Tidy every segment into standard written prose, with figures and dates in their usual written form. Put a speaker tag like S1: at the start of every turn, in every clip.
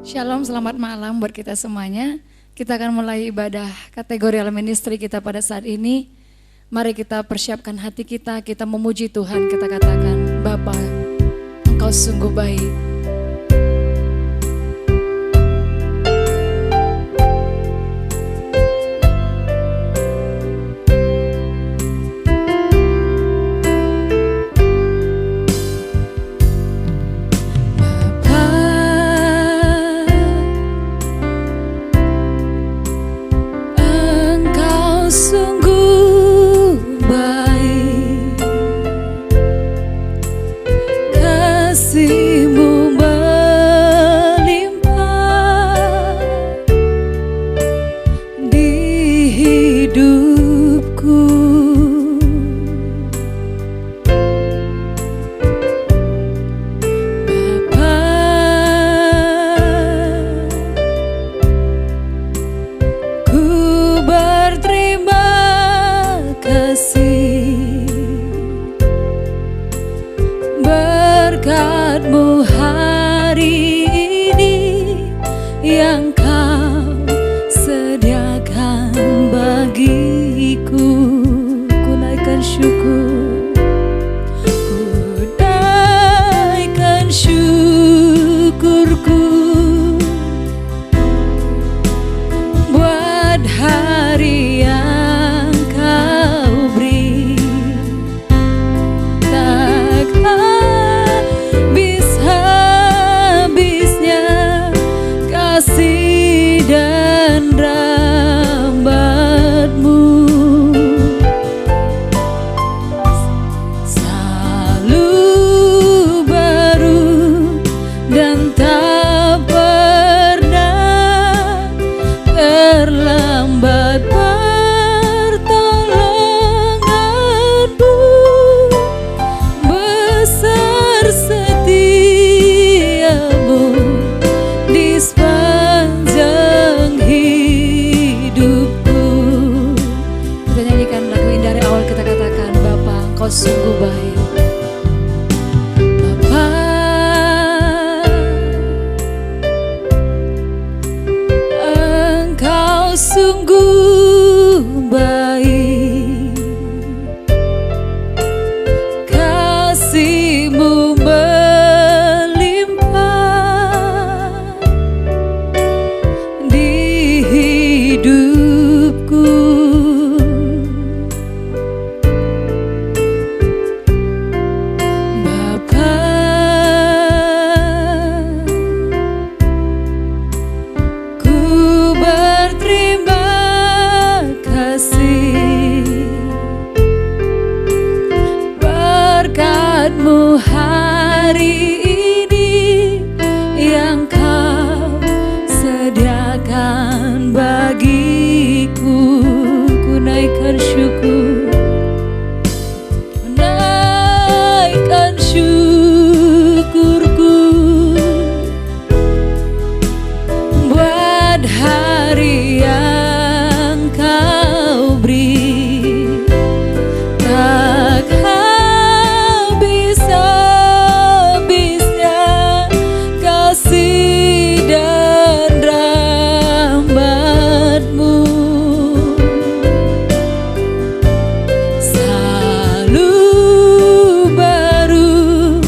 S1: Shalom, selamat malam buat kita semuanya. Kita akan mulai ibadah kategorial ministry kita pada saat ini. Mari kita persiapkan hati kita memuji Tuhan, kita katakan, Bapa, Engkau sungguh baik.
S2: Berkat-Mu hari ini yang Kau sediakan bagiku, ku naikkan syukur, ku naikkan syukurku buat hari yang Kau beri. Kasih dan rahmat-Mu selalu baru dan tak pernah terlambat. Pertolongan-Mu besar, setia-Mu di sepanjang hidupku. Kita nyanyikan lagu ini dari awal, kita katakan, Bapa, Engkau sungguh baik. Bapa, Engkau sungguh baik, kasih-Mu hidupku. Bapa, ku berterima kasih, berkat-Mu hari ini yang Kau sediakan bagiku, ku naikkan syukur, naikkan syukurku buat hari yang Kau beri. Tak habis-habisnya kasih dan rahmat-Mu selalu baru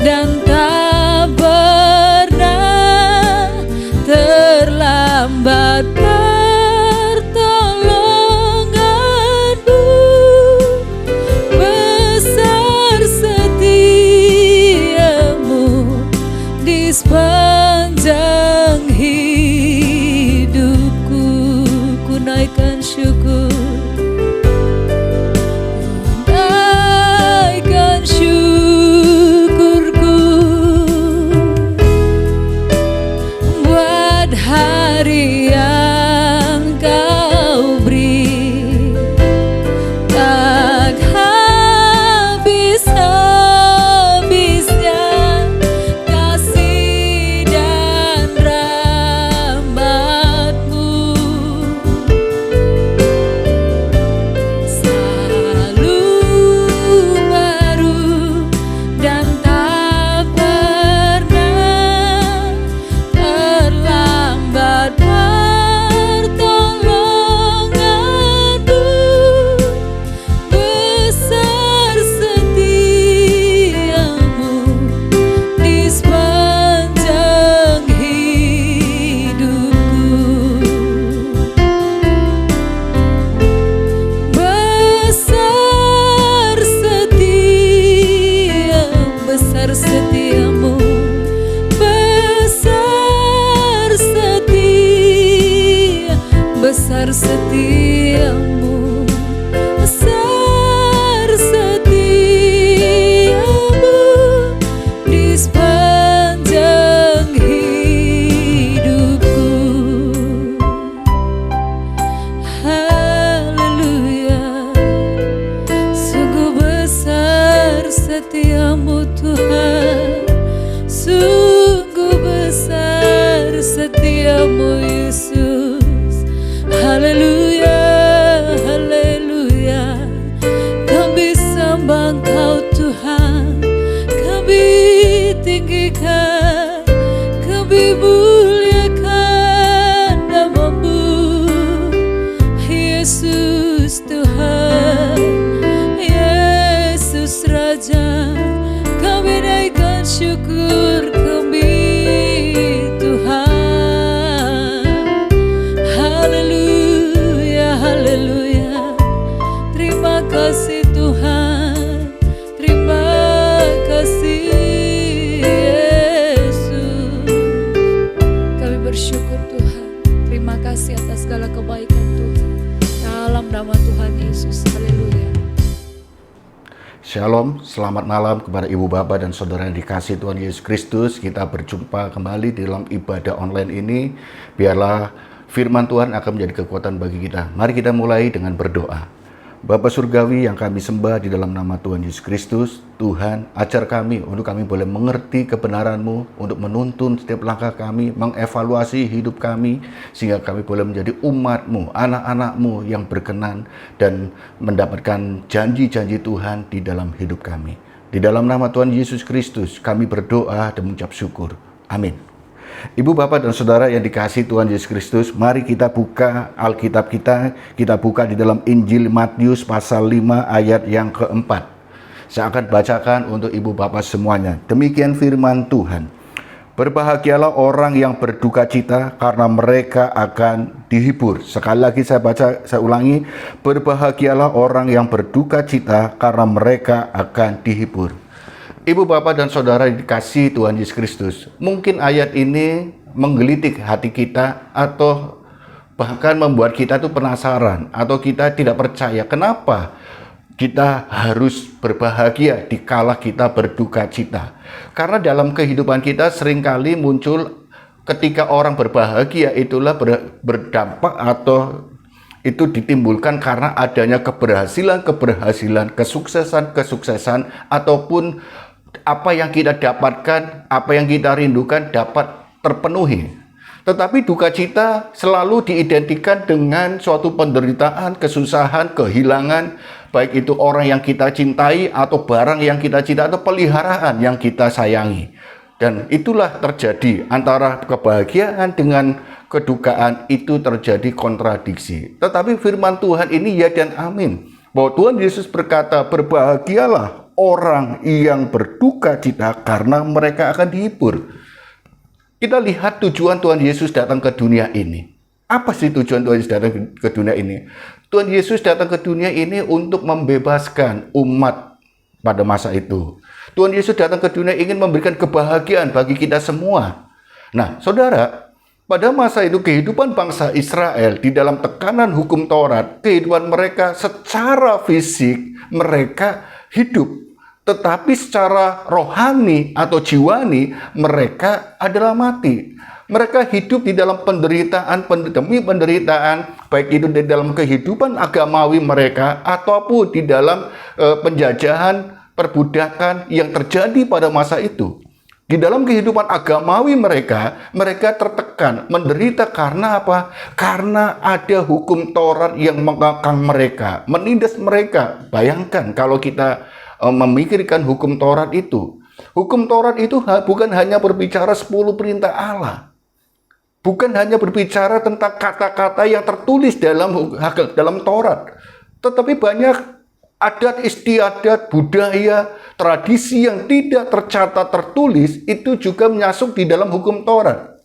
S2: dan tak pernah terlambat. Pertolongan-Mu besar, setia-Mu di sepanjang hidupku. Ku naikkan syukur, ku naikkan syukurku buat hari yang Kau beri. Tak habis-habisnya kasih dan rahmat-Mu selalu baru dan tak pernah besar setiamu, besar setiamu di sepanjang hidupku. Haleluya, sungguh besar setiamu Tuhan, sungguh besar setiamu Yesus. Haleluya, haleluya, kami sembah Engkau Tuhan, kami tinggikan, kami muliakan namamu, Yesus Tuhan, Yesus Raja. Kami naikkan syukur kami Tuhan. Haleluya, haleluya, terima kasih Tuhan, terima kasih Yesus.
S1: Kami bersyukur Tuhan. Terima kasih atas segala kebaikan Tuhan. Dalam nama Tuhan Yesus. Haleluya.
S3: Shalom, selamat malam kepada ibu bapak dan saudara yang dikasihi Tuhan Yesus Kristus. Kita berjumpa kembali di dalam ibadah online ini. Biarlah firman Tuhan akan menjadi kekuatan bagi kita. Mari kita mulai dengan berdoa. Bapa Surgawi yang kami sembah di dalam nama Tuhan Yesus Kristus, Tuhan ajar kami untuk kami boleh mengerti kebenaran-Mu, untuk menuntun setiap langkah kami, mengevaluasi hidup kami, sehingga kami boleh menjadi umat-Mu, anak-anak-Mu yang berkenan dan mendapatkan janji-janji Tuhan di dalam hidup kami. Di dalam nama Tuhan Yesus Kristus kami berdoa dan mengucap syukur. Amin. Ibu, bapak, dan saudara yang dikasihi Tuhan Yesus Kristus, mari kita buka Alkitab kita. Kita buka di dalam Injil Matius pasal 5 ayat yang keempat. Saya akan bacakan untuk ibu bapak semuanya. Demikian firman Tuhan. Berbahagialah orang yang berduka cita karena mereka akan dihibur. Sekali lagi saya ulangi. Berbahagialah orang yang berduka cita karena mereka akan dihibur. Ibu, bapak, dan saudara yang dikasihi Tuhan Yesus Kristus, mungkin ayat ini menggelitik hati kita atau bahkan membuat kita tuh penasaran atau kita tidak percaya kenapa kita harus berbahagia dikala kita berduka cita. Karena dalam kehidupan kita seringkali muncul ketika orang berbahagia itulah berdampak atau itu ditimbulkan karena adanya keberhasilan, kesuksesan ataupun apa yang kita dapatkan, apa yang kita rindukan dapat terpenuhi. Tetapi duka cita selalu diidentikan dengan suatu penderitaan, kesusahan, kehilangan, baik itu orang yang kita cintai atau barang yang kita cintai atau peliharaan yang kita sayangi. Dan itulah terjadi antara kebahagiaan dengan kedukaan, itu terjadi kontradiksi. Tetapi firman Tuhan ini ya dan amin, bahwa Tuhan Yesus berkata, berbahagialah orang yang berduka cita karena mereka akan dihibur. Kita lihat tujuan Tuhan Yesus datang ke dunia ini. Apa sih tujuan Tuhan Yesus datang ke dunia ini? Tuhan Yesus datang ke dunia ini untuk membebaskan umat pada masa itu. Tuhan Yesus datang ke dunia ingin memberikan kebahagiaan bagi kita semua. Nah, saudara, pada masa itu kehidupan bangsa Israel di dalam tekanan hukum Taurat, kehidupan mereka secara fisik mereka hidup. Tetapi secara rohani atau jiwani mereka adalah mati. Mereka hidup di dalam penderitaan demi penderitaan, baik itu di dalam kehidupan agamawi mereka ataupun di dalam penjajahan, perbudakan yang terjadi pada masa itu. Di dalam kehidupan agamawi mereka tertekan, menderita karena apa? Karena ada hukum Taurat yang mengekang mereka, menindas mereka. Bayangkan kalau kita memikirkan hukum Taurat itu. Hukum Taurat itu bukan hanya berbicara 10 perintah Allah. Bukan hanya berbicara tentang kata-kata yang tertulis dalam Taurat. Tetapi banyak adat istiadat, budaya, tradisi yang tidak tercatat tertulis itu juga masuk di dalam hukum Taurat.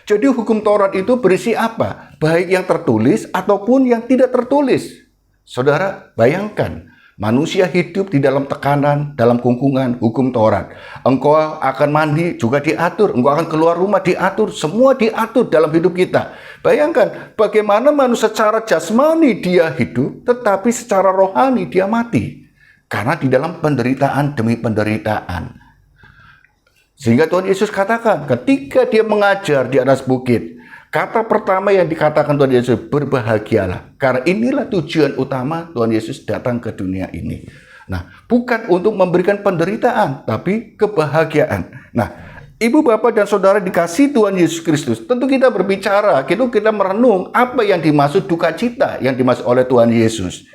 S3: Jadi hukum Taurat itu berisi apa? Baik yang tertulis ataupun yang tidak tertulis. Saudara, bayangkan Manusia hidup di dalam tekanan, dalam kungkungan hukum Taurat. Engkau akan mandi juga diatur, engkau akan keluar rumah diatur, semua diatur dalam hidup kita. Bayangkan bagaimana manusia secara jasmani dia hidup, tetapi secara rohani dia mati. Karena di dalam penderitaan demi penderitaan. Sehingga Tuhan Yesus katakan ketika dia mengajar di atas bukit, kata pertama yang dikatakan Tuhan Yesus, berbahagialah. Karena inilah tujuan utama Tuhan Yesus datang ke dunia ini. Nah, bukan untuk memberikan penderitaan, tapi kebahagiaan. Nah, Ibu, Bapak, dan Saudara dikasih Tuhan Yesus Kristus. Tentu kita berbicara, kita merenung apa yang dimaksud duka cita yang dimaksud oleh Tuhan Yesus.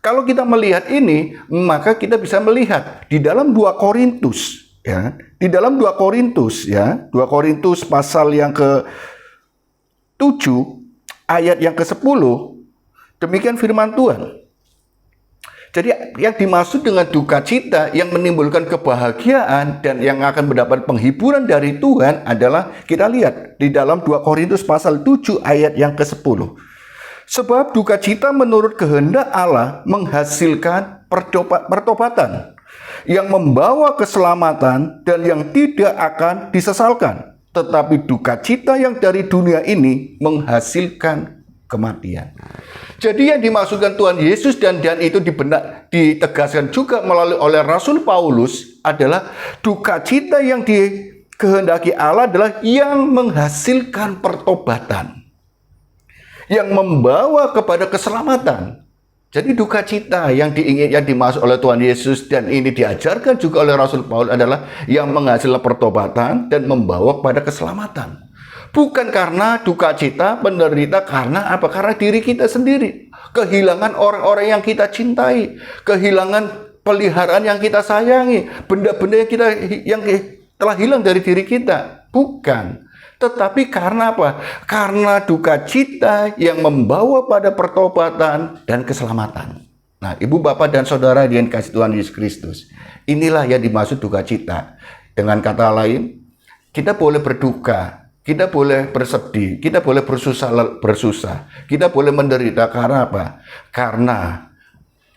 S3: Kalau kita melihat ini, maka kita bisa melihat di dalam 2 Korintus, ya. Di dalam 2 Korintus, ya, 2 Korintus pasal yang ke-7 ayat yang ke-10, demikian firman Tuhan. Jadi yang dimaksud dengan duka cita yang menimbulkan kebahagiaan dan yang akan mendapat penghiburan dari Tuhan adalah, kita lihat di dalam 2 Korintus pasal 7 ayat yang ke-10. Sebab duka cita menurut kehendak Allah menghasilkan pertobatan yang membawa keselamatan dan yang tidak akan disesalkan. Tetapi duka cita yang dari dunia ini menghasilkan kematian. Jadi yang dimaksudkan Tuhan Yesus dan itu ditegaskan juga melalui oleh Rasul Paulus adalah duka cita yang dikehendaki Allah adalah yang menghasilkan pertobatan, yang membawa kepada keselamatan. Jadi duka cita yang dimaksud oleh Tuhan Yesus dan ini diajarkan juga oleh Rasul Paulus adalah yang menghasilkan pertobatan dan membawa kepada keselamatan. Bukan karena duka cita menderita karena apa? Karena diri kita sendiri. Kehilangan orang-orang yang kita cintai, kehilangan peliharaan yang kita sayangi, benda-benda yang telah hilang dari diri kita. Bukan. Tetapi karena apa? Karena duka cita yang membawa pada pertobatan dan keselamatan. Nah, Ibu, Bapak, dan Saudara yang dikasihi Tuhan Yesus Kristus, inilah yang dimaksud duka cita. Dengan kata lain, kita boleh berduka, kita boleh bersedih, kita boleh bersusah, kita boleh menderita karena apa? Karena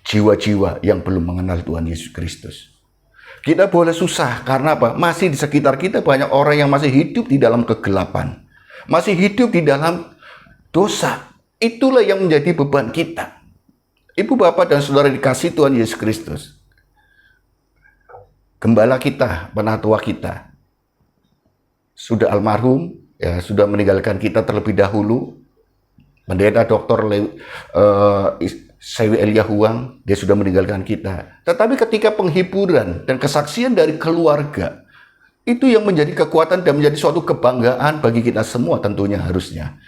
S3: jiwa-jiwa yang belum mengenal Tuhan Yesus Kristus. Kita boleh susah karena apa? Masih di sekitar kita banyak orang yang masih hidup di dalam kegelapan. Masih hidup di dalam dosa. Itulah yang menjadi beban kita. Ibu, Bapak, dan Saudara dikasihi Tuhan Yesus Kristus. Gembala kita, penatua kita, sudah almarhum, ya, sudah meninggalkan kita terlebih dahulu. Pendeta Dr. Sewi Elia Huang, dia sudah meninggalkan kita. Tetapi ketika penghiburan dan kesaksian dari keluarga, itu yang menjadi kekuatan dan menjadi suatu kebanggaan bagi kita semua tentunya harusnya.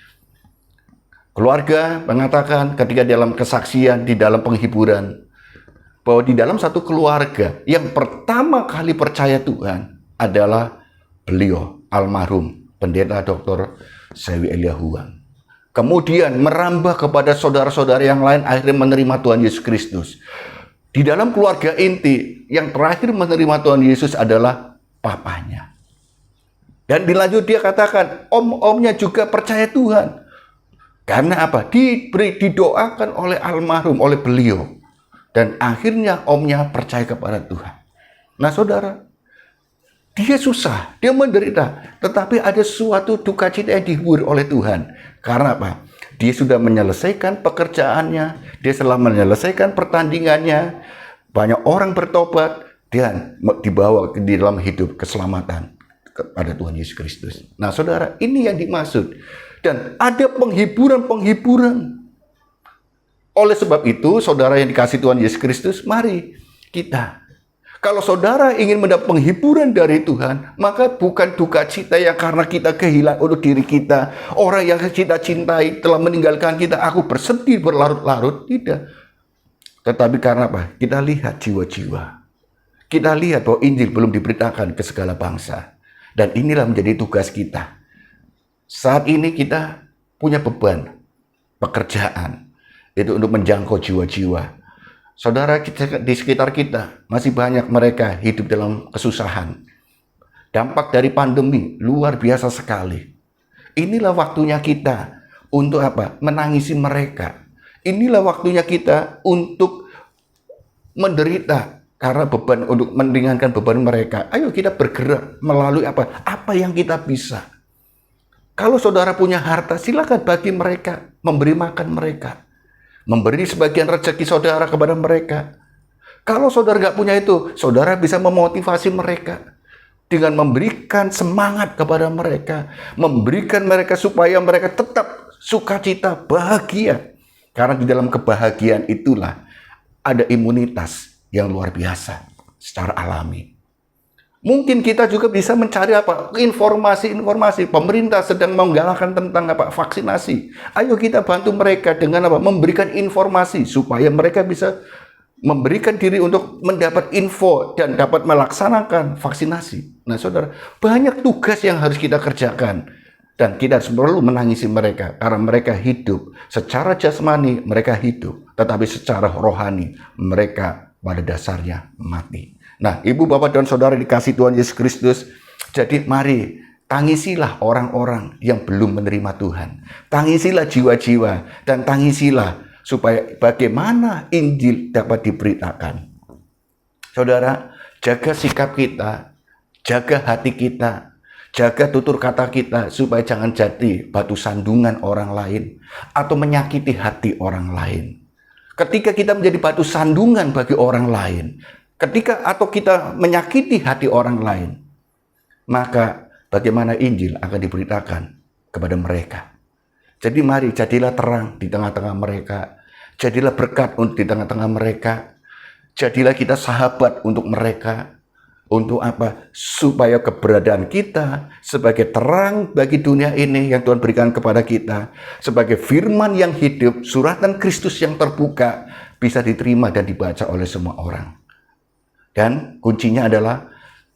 S3: Keluarga mengatakan ketika dalam kesaksian, di dalam penghiburan, bahwa di dalam satu keluarga yang pertama kali percaya Tuhan adalah beliau, almarhum Pendeta Dr. Sewi Elia Huang. Kemudian merambah kepada saudara-saudara yang lain akhirnya menerima Tuhan Yesus Kristus. Di dalam keluarga inti yang terakhir menerima Tuhan Yesus adalah papanya. Dan dilanjut dia katakan om-omnya juga percaya Tuhan. Karena apa? Didoakan oleh almarhum, oleh beliau. Dan akhirnya omnya percaya kepada Tuhan. Nah, saudara, dia susah, dia menderita. Tetapi ada suatu duka cita yang dihibur oleh Tuhan. Karena apa? Dia sudah menyelesaikan pekerjaannya, dia telah menyelesaikan pertandingannya. Banyak orang bertobat dan dibawa di dalam hidup keselamatan kepada Tuhan Yesus Kristus. Nah, saudara, ini yang dimaksud. Dan ada penghiburan-penghiburan. Oleh sebab itu, saudara yang dikasihi Tuhan Yesus Kristus, mari kita. Kalau saudara ingin mendapat penghiburan dari Tuhan, maka bukan duka cita yang karena kita kehilangan untuk diri kita. Orang yang kita cintai telah meninggalkan kita, aku bersedih berlarut-larut. Tidak. Tetapi karena apa? Kita lihat jiwa-jiwa. Kita lihat bahwa Injil belum diberitakan ke segala bangsa. Dan inilah menjadi tugas kita. Saat ini kita punya beban, pekerjaan. Itu untuk menjangkau jiwa-jiwa. Saudara, di sekitar kita masih banyak mereka hidup dalam kesusahan. Dampak dari pandemi luar biasa sekali. Inilah waktunya kita untuk apa? Menangisi mereka. Inilah waktunya kita untuk menderita karena beban, untuk meringankan beban mereka. Ayo kita bergerak melalui apa? Apa yang kita bisa. Kalau saudara punya harta, silakan bagi mereka, memberi makan mereka, memberi sebagian rezeki saudara kepada mereka. Kalau saudara nggak punya itu, saudara bisa memotivasi mereka dengan memberikan semangat kepada mereka, memberikan mereka supaya mereka tetap sukacita, bahagia. Karena di dalam kebahagiaan itulah ada imunitas yang luar biasa secara alami. Mungkin kita juga bisa mencari apa? Informasi-informasi. Pemerintah sedang menggalakkan tentang apa? Vaksinasi. Ayo kita bantu mereka dengan apa? Memberikan informasi supaya mereka bisa memberikan diri untuk mendapat info dan dapat melaksanakan vaksinasi. Nah, saudara, banyak tugas yang harus kita kerjakan. Dan kita perlu menangisi mereka karena mereka hidup. Secara jasmani mereka hidup, tetapi secara rohani mereka pada dasarnya mati. Nah, ibu, bapak, dan saudara dikasih Tuhan Yesus Kristus. Jadi mari tangisilah orang-orang yang belum menerima Tuhan. Tangisilah jiwa-jiwa dan tangisilah supaya bagaimana Injil dapat diberitakan. Saudara, jaga sikap kita, jaga hati kita, jaga tutur kata kita supaya jangan jadi batu sandungan orang lain atau menyakiti hati orang lain. Ketika kita menjadi batu sandungan bagi orang lain, atau kita menyakiti hati orang lain, maka bagaimana Injil akan diberitakan kepada mereka. Jadi mari jadilah terang di tengah-tengah mereka. Jadilah berkat di tengah-tengah mereka. Jadilah kita sahabat untuk mereka. Untuk apa? Supaya keberadaan kita sebagai terang bagi dunia ini yang Tuhan berikan kepada kita, sebagai firman yang hidup, suratan Kristus yang terbuka, bisa diterima dan dibaca oleh semua orang. Dan kuncinya adalah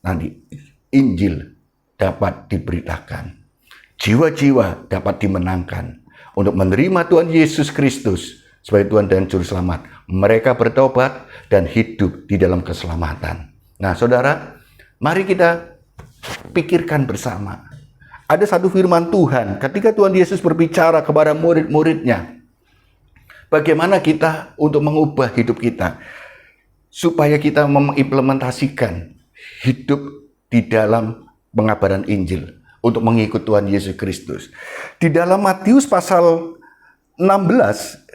S3: nanti Injil dapat diberitakan. Jiwa-jiwa dapat dimenangkan untuk menerima Tuhan Yesus Kristus sebagai Tuhan dan Juru Selamat. Mereka bertobat dan hidup di dalam keselamatan. Nah, saudara, mari kita pikirkan bersama. Ada satu firman Tuhan ketika Tuhan Yesus berbicara kepada murid-muridnya. Bagaimana kita untuk mengubah hidup kita supaya kita mengimplementasikan hidup di dalam pengabaran Injil untuk mengikut Tuhan Yesus Kristus. Di dalam Matius pasal 16,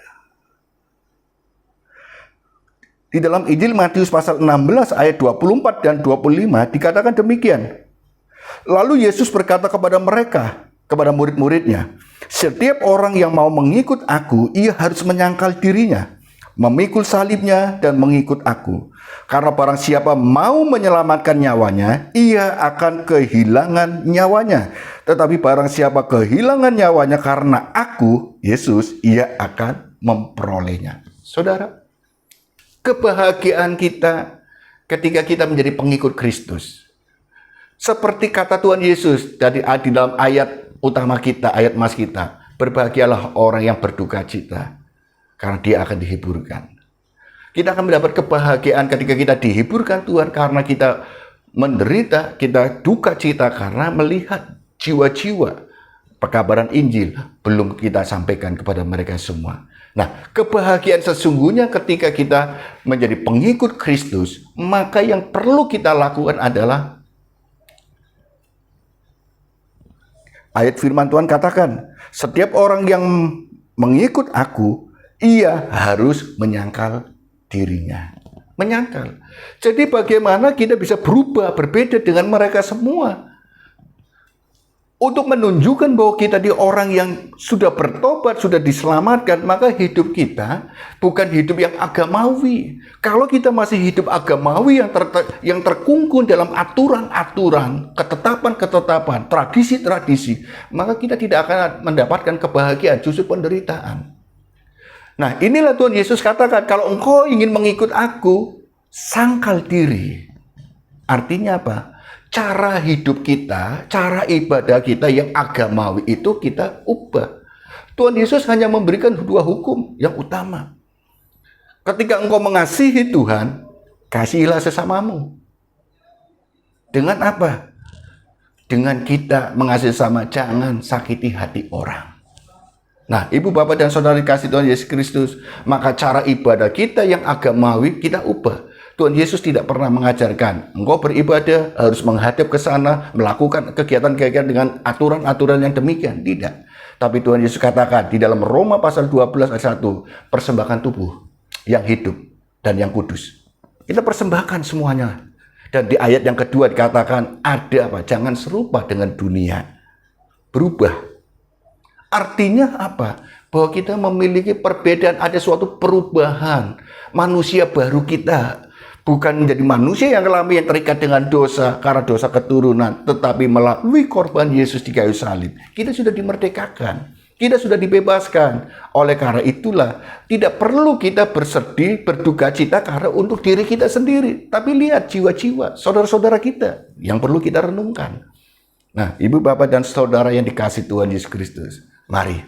S3: di dalam Injil Matius pasal 16 ayat 24 dan 25 dikatakan demikian. Lalu Yesus berkata kepada mereka, kepada murid-muridnya, setiap orang yang mau mengikut aku, ia harus menyangkal dirinya, memikul salibnya dan mengikut aku. Karena barang siapa mau menyelamatkan nyawanya, ia akan kehilangan nyawanya. Tetapi barang siapa kehilangan nyawanya karena aku, Yesus, ia akan memperolehnya. Saudara, kebahagiaan kita ketika kita menjadi pengikut Kristus. Seperti kata Tuhan Yesus di dalam ayat utama kita, ayat mas kita. Berbahagialah orang yang berduka cita, karena dia akan dihiburkan. Kita akan mendapat kebahagiaan ketika kita dihiburkan Tuhan karena kita menderita, kita duka cita karena melihat jiwa-jiwa pekabaran Injil belum kita sampaikan kepada mereka semua. Nah, kebahagiaan sesungguhnya ketika kita menjadi pengikut Kristus, maka yang perlu kita lakukan adalah ayat firman Tuhan katakan, setiap orang yang mengikut aku, ia harus menyangkal dirinya. Menyangkal. Jadi bagaimana kita bisa berubah, berbeda dengan mereka semua? Untuk menunjukkan bahwa kita di orang yang sudah bertobat, sudah diselamatkan, maka hidup kita bukan hidup yang agamawi. Kalau kita masih hidup agamawi yang terkungkung dalam aturan-aturan, ketetapan-ketetapan, tradisi-tradisi, maka kita tidak akan mendapatkan kebahagiaan, justru penderitaan. Nah, inilah Tuhan Yesus katakan, kalau engkau ingin mengikut aku, sangkal diri. Artinya apa? Cara hidup kita, cara ibadah kita yang agamawi itu kita ubah. Tuhan Yesus hanya memberikan dua hukum yang utama. Ketika engkau mengasihi Tuhan, kasihilah sesamamu. Dengan apa? Dengan kita mengasihi sesama, jangan sakiti hati orang. Nah, Ibu, Bapak, dan Saudara dikasih Tuhan Yesus Kristus, maka cara ibadah kita yang agamawi kita ubah. Tuhan Yesus tidak pernah mengajarkan engkau beribadah harus menghadap ke sana, melakukan kegiatan-kegiatan dengan aturan-aturan yang demikian. Tidak. Tapi Tuhan Yesus katakan di dalam Roma pasal 12 ayat 1, persembahkan tubuh yang hidup dan yang kudus. Kita persembahkan semuanya. Dan di ayat yang kedua dikatakan ada apa? Jangan serupa dengan dunia. Berubah. Artinya apa? Bahwa kita memiliki perbedaan, ada suatu perubahan. Manusia baru kita. Bukan menjadi manusia yang lama yang terikat dengan dosa karena dosa keturunan, tetapi melalui korban Yesus di kayu salib, kita sudah dimerdekakan, kita sudah dibebaskan. Oleh karena itulah tidak perlu kita bersedih, berduka cita karena untuk diri kita sendiri, tapi lihat jiwa-jiwa saudara-saudara kita yang perlu kita renungkan. Nah, Ibu, Bapak, dan Saudara yang dikasih Tuhan Yesus Kristus, mari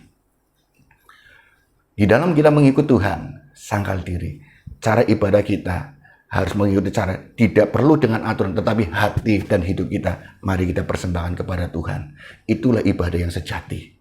S3: di dalam kita mengikut Tuhan, sangkal diri. Cara ibadah kita harus mengikuti cara, tidak perlu dengan aturan, tetapi hati dan hidup kita, mari kita persembahkan kepada Tuhan. Itulah ibadah yang sejati.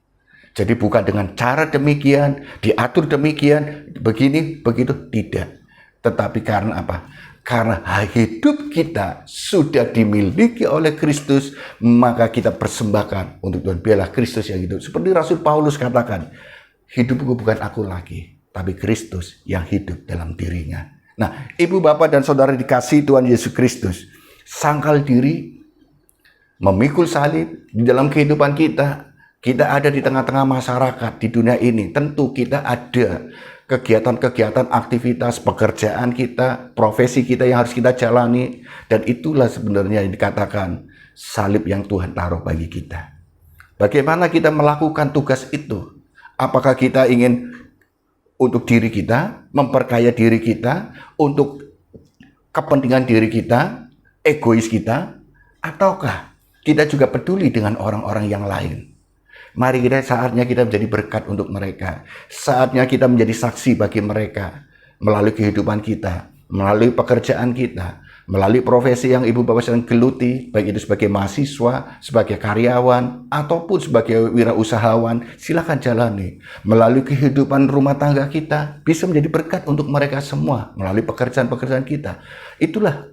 S3: Jadi bukan dengan cara demikian, diatur demikian, begini, begitu, tidak. Tetapi karena apa? Karena hidup kita sudah dimiliki oleh Kristus, maka kita persembahkan untuk Tuhan. Biarlah Kristus yang hidup. Seperti Rasul Paulus katakan, hidupku bukan aku lagi, tapi Kristus yang hidup dalam dirinya. Nah, Ibu, Bapak, dan Saudara dikasih Tuhan Yesus Kristus, sangkal diri, memikul salib di dalam kehidupan kita. Kita ada di tengah-tengah masyarakat di dunia ini. Tentu kita ada kegiatan-kegiatan, aktivitas, pekerjaan kita, profesi kita yang harus kita jalani. Dan itulah sebenarnya yang dikatakan salib yang Tuhan taruh bagi kita. Bagaimana kita melakukan tugas itu? Apakah kita ingin untuk diri kita, memperkaya diri kita, untuk kepentingan diri kita, egois kita, ataukah kita juga peduli dengan orang-orang yang lain? Mari saatnya kita menjadi berkat untuk mereka. Saatnya kita menjadi saksi bagi mereka melalui kehidupan kita, melalui pekerjaan kita, melalui profesi yang Ibu, Bapak sedang geluti, baik itu sebagai mahasiswa, sebagai karyawan, ataupun sebagai wirausahawan. Silakan jalani. Melalui kehidupan rumah tangga kita, bisa menjadi berkat untuk mereka semua melalui pekerjaan-pekerjaan kita. Itulah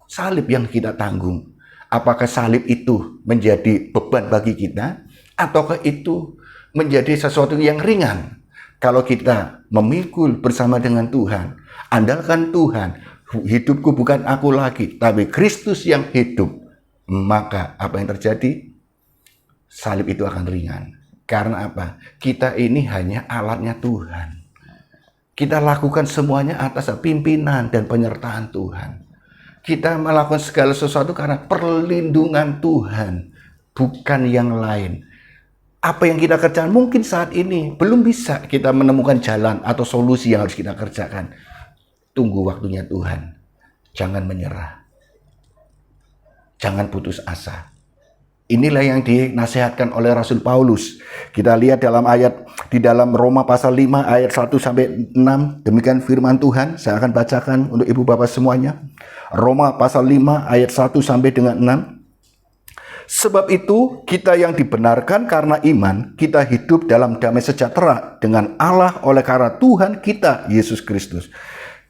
S3: salib yang kita tanggung. Apakah salib itu menjadi beban bagi kita, ataukah itu menjadi sesuatu yang ringan? Kalau kita memikul bersama dengan Tuhan, andalkan Tuhan, hidupku bukan aku lagi, tapi Kristus yang hidup, maka apa yang terjadi? Salib itu akan ringan. Karena apa? Kita ini hanya alatnya Tuhan. Kita lakukan semuanya atas pimpinan dan penyertaan Tuhan. Kita melakukan segala sesuatu karena perlindungan Tuhan, bukan yang lain. Apa yang kita kerjakan mungkin saat ini belum bisa kita menemukan jalan atau solusi yang harus kita kerjakan. Tunggu waktunya Tuhan. Jangan menyerah. Jangan putus asa. Inilah yang dinasihatkan oleh Rasul Paulus. Kita lihat dalam ayat di dalam Roma pasal 5 ayat 1 sampai 6. Demikian firman Tuhan. Saya akan bacakan untuk Ibu, Bapak semuanya. Roma pasal 5 ayat 1 sampai dengan 6. Sebab itu kita yang dibenarkan karena iman, kita hidup dalam damai sejahtera dengan Allah oleh karena Tuhan kita Yesus Kristus.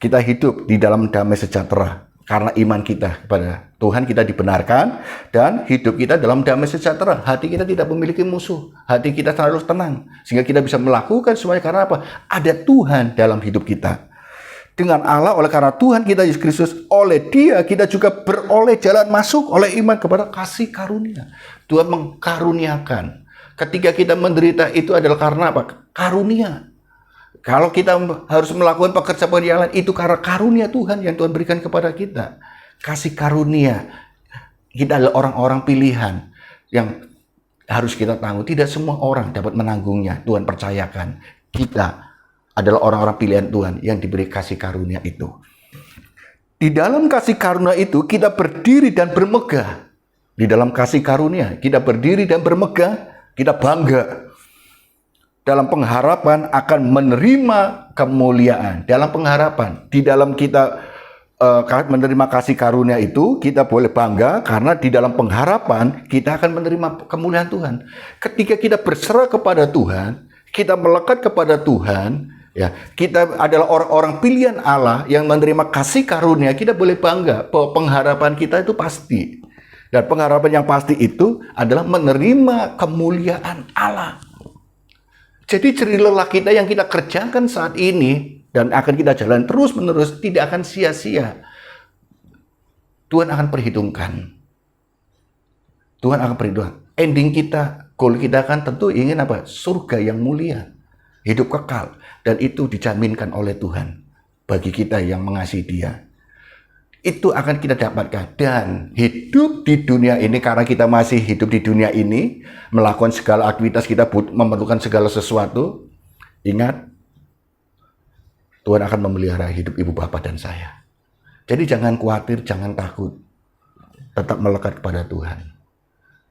S3: Kita hidup di dalam damai sejahtera karena iman kita kepada Tuhan, kita dibenarkan dan hidup kita dalam damai sejahtera. Hati kita tidak memiliki musuh, hati kita selalu tenang sehingga kita bisa melakukan semuanya karena apa? Ada Tuhan dalam hidup kita. Dengan Allah oleh karena Tuhan kita Yesus Kristus, oleh Dia kita juga beroleh jalan masuk oleh iman kepada kasih karunia. Tuhan mengkaruniakan. Ketika kita menderita itu adalah karena apa? Karunia. Kalau kita harus melakukan pekerjaan itu karena karunia Tuhan yang Tuhan berikan kepada kita. Kasih karunia. Kita adalah orang-orang pilihan yang harus kita tanggung. Tidak semua orang dapat menanggungnya. Tuhan percayakan. Kita adalah orang-orang pilihan Tuhan yang diberi kasih karunia itu. Di dalam kasih karunia itu kita berdiri dan bermegah. Di dalam kasih karunia kita berdiri dan bermegah, kita bangga. Dalam pengharapan akan menerima kemuliaan. Dalam pengharapan, di dalam kita menerima kasih karunia itu, kita boleh bangga karena di dalam pengharapan kita akan menerima kemuliaan Tuhan. Ketika kita berserah kepada Tuhan, Kita melekat kepada Tuhan, ya, kita adalah orang-orang pilihan Allah yang menerima kasih karunia. Kita boleh bangga bahwa pengharapan kita itu pasti. Dan pengharapan yang pasti itu adalah menerima kemuliaan Allah. Jadi jerih lelah kita yang kita kerjakan saat ini dan akan kita jalan terus-menerus tidak akan sia-sia. Tuhan akan perhitungkan. Tuhan akan perhitungkan. Ending kita, goal kita kan tentu ingin apa? Surga yang mulia, hidup kekal, dan itu dijaminkan oleh Tuhan bagi kita yang mengasihi Dia. Itu akan kita dapatkan. Dan hidup di dunia ini, karena kita masih hidup di dunia ini, melakukan segala aktivitas, kita memerlukan segala sesuatu. Ingat, Tuhan akan memelihara hidup ibu bapak dan saya. Jadi jangan khawatir, jangan takut. Tetap melekat kepada Tuhan.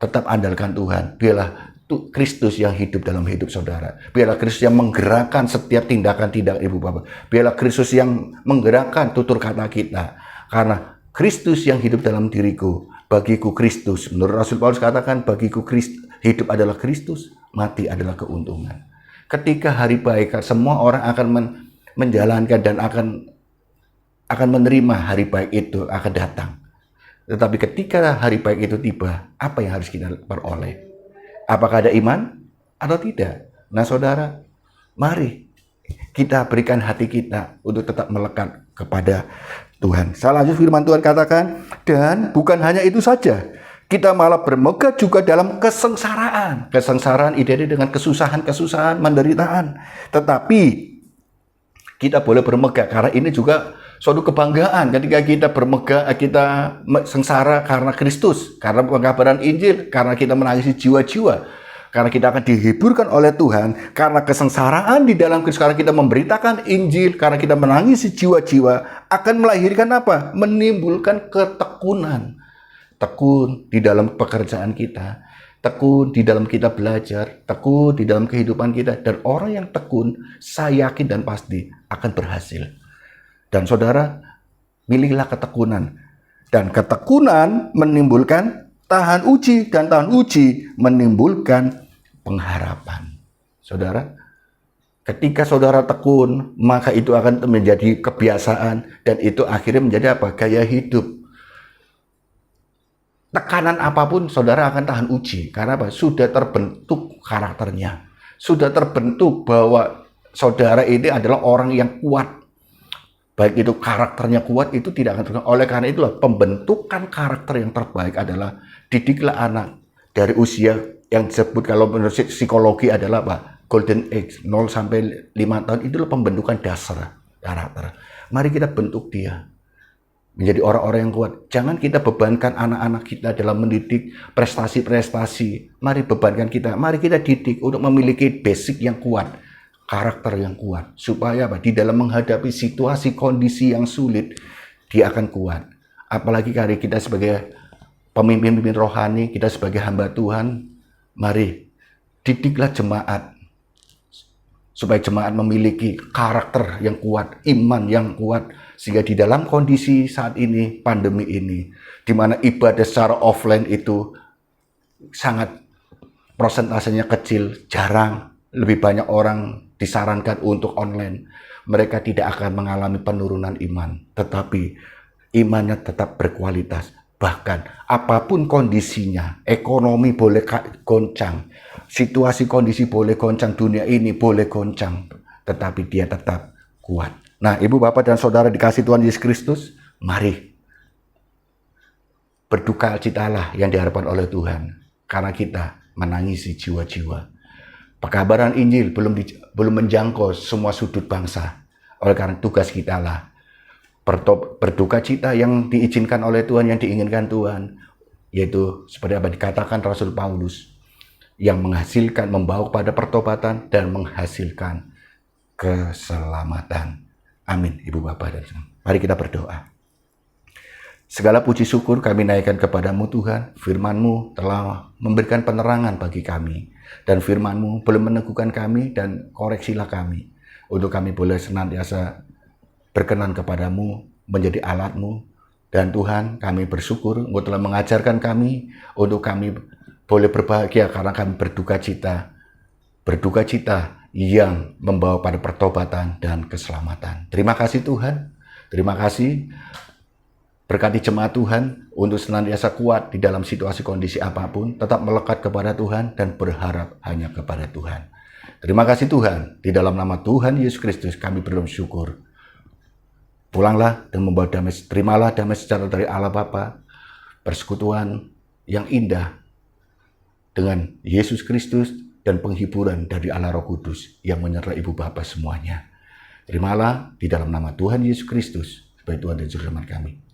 S3: Tetap andalkan Tuhan. Biarlah Kristus yang hidup dalam hidup saudara. Biarlah Kristus yang menggerakkan setiap tindakan ibu bapak. Biarlah Kristus yang menggerakkan tutur kata kita. Karena Kristus yang hidup dalam diriku, bagiku Kristus. Menurut Rasul Paulus katakan, bagiku hidup adalah Kristus, mati adalah keuntungan. Ketika hari baik, semua orang akan menjalankan dan akan menerima hari baik itu akan datang. Tetapi ketika hari baik itu tiba, apa yang harus kita peroleh? Apakah ada iman atau tidak? Nah saudara, mari kita berikan hati kita untuk tetap melekat kepada Tuhan. Saya lanjut firman Tuhan katakan, dan bukan hanya itu saja, kita malah bermegah juga dalam kesengsaraan. Kesengsaraan identik dengan kesusahan, penderitaan. Tetapi kita boleh bermegah karena ini juga suatu kebanggaan ketika kita bermegah, kita sengsara karena Kristus, karena pengabaran Injil, karena kita menangisi jiwa-jiwa, karena kita akan dihiburkan oleh Tuhan, karena kesengsaraan di dalam Kristus, karena kita memberitakan Injil, karena kita menangisi jiwa-jiwa, akan melahirkan apa? Menimbulkan ketekunan. Tekun di dalam pekerjaan kita, tekun di dalam kita belajar, tekun di dalam kehidupan kita. Dan orang yang tekun, saya yakin dan pasti akan berhasil. Dan saudara, milihlah ketekunan. Dan ketekunan menimbulkan tahan uji. Dan tahan uji menimbulkan pengharapan. Saudara, ketika saudara tekun, maka itu akan menjadi kebiasaan. Dan itu akhirnya menjadi apa? Gaya hidup. Tekanan apapun, saudara akan tahan uji. Karena apa? Sudah terbentuk karakternya. Sudah terbentuk bahwa saudara ini adalah orang yang kuat. Baik itu karakternya kuat, itu tidak akan terganggu. Oleh karena itulah pembentukan karakter yang terbaik adalah didiklah anak dari usia yang disebut kalau menurut psikologi adalah apa? Golden age, 0 sampai 5 tahun, itulah pembentukan dasar karakter. Mari kita bentuk dia menjadi orang-orang yang kuat. Jangan kita bebankan anak-anak kita dalam mendidik prestasi-prestasi. Mari bebankan kita, mari kita didik untuk memiliki basic yang kuat. Karakter yang kuat, supaya apa? Di dalam menghadapi situasi kondisi yang sulit, dia akan kuat. Apalagi kali kita sebagai pemimpin-pemimpin rohani, kita sebagai hamba Tuhan, mari didiklah jemaat, supaya jemaat memiliki karakter yang kuat, iman yang kuat, sehingga di dalam kondisi saat ini, pandemi ini, di mana ibadah secara offline itu sangat prosentasenya kecil, jarang, lebih banyak orang disarankan untuk online, mereka tidak akan mengalami penurunan iman, tetapi imannya tetap berkualitas. Bahkan apapun kondisinya, ekonomi boleh goncang, situasi kondisi boleh goncang, dunia ini boleh goncang, tetapi dia tetap kuat. Nah, ibu bapak dan saudara dikasih Tuhan Yesus Kristus, mari berduka citalah yang diharapkan oleh Tuhan, karena kita menangisi jiwa-jiwa. Pekabaran Injil belum menjangkau semua sudut bangsa. Oleh karena tugas kita lah berduka cita yang diizinkan oleh Tuhan, yang diinginkan Tuhan, yaitu seperti apa dikatakan Rasul Paulus, yang menghasilkan, membawa kepada pertobatan dan menghasilkan keselamatan. Amin, ibu bapak dan saudara. Mari kita berdoa. Segala puji syukur kami naikkan kepadamu Tuhan. Firman-Mu telah memberikan penerangan bagi kami. Dan firman-Mu boleh meneguhkan kami dan koreksilah kami. Untuk kami boleh senantiasa berkenan kepadamu, menjadi alat-Mu. Dan Tuhan, kami bersyukur Engkau telah mengajarkan kami, untuk kami boleh berbahagia karena kami berduka cita. Berduka cita yang membawa pada pertobatan dan keselamatan. Terima kasih Tuhan. Terima kasih. Berkati jemaat Tuhan untuk senantiasa kuat di dalam situasi kondisi apapun, tetap melekat kepada Tuhan dan berharap hanya kepada Tuhan. Terima kasih Tuhan. Di dalam nama Tuhan Yesus Kristus kami berdoa syukur. Pulanglah dan membawa damai. Terimalah damai sejahtera dari Allah Bapa, persekutuan yang indah dengan Yesus Kristus dan penghiburan dari Allah Roh Kudus yang menyertai Ibu Bapa semuanya. Terimalah di dalam nama Tuhan Yesus Kristus sebagai Tuhan dan Juru Selamat kami.